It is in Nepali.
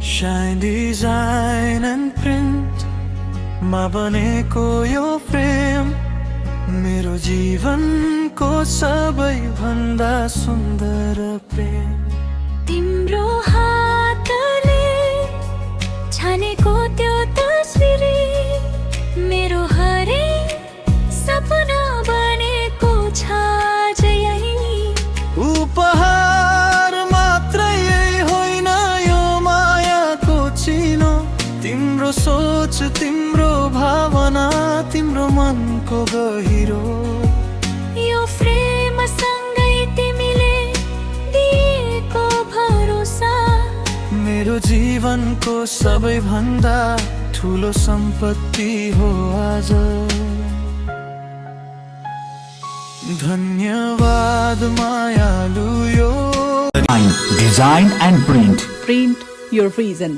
Shine design and print मा बनेको यो फ्रेम मेरो जीवनको सबैभन्दा सुन्दर प्रेम। तिम्रो हातले छानेको त्यो तस्बिर मेरो हरेक सपना बनेको छ आज यही। उपहार मात्रै होइन यो मायाको चिनो, तिम्रो सोच, तिम्रो भावना, तिम्रो मनको गहिरो। यो फ्रेम सँगै तिमीले दिएको भरोसा मेरो जीवनको सबैभन्दा ठुलो सम्पत्ति हो आज। धन्यवाद मायालु यो Design and print. Print your vision.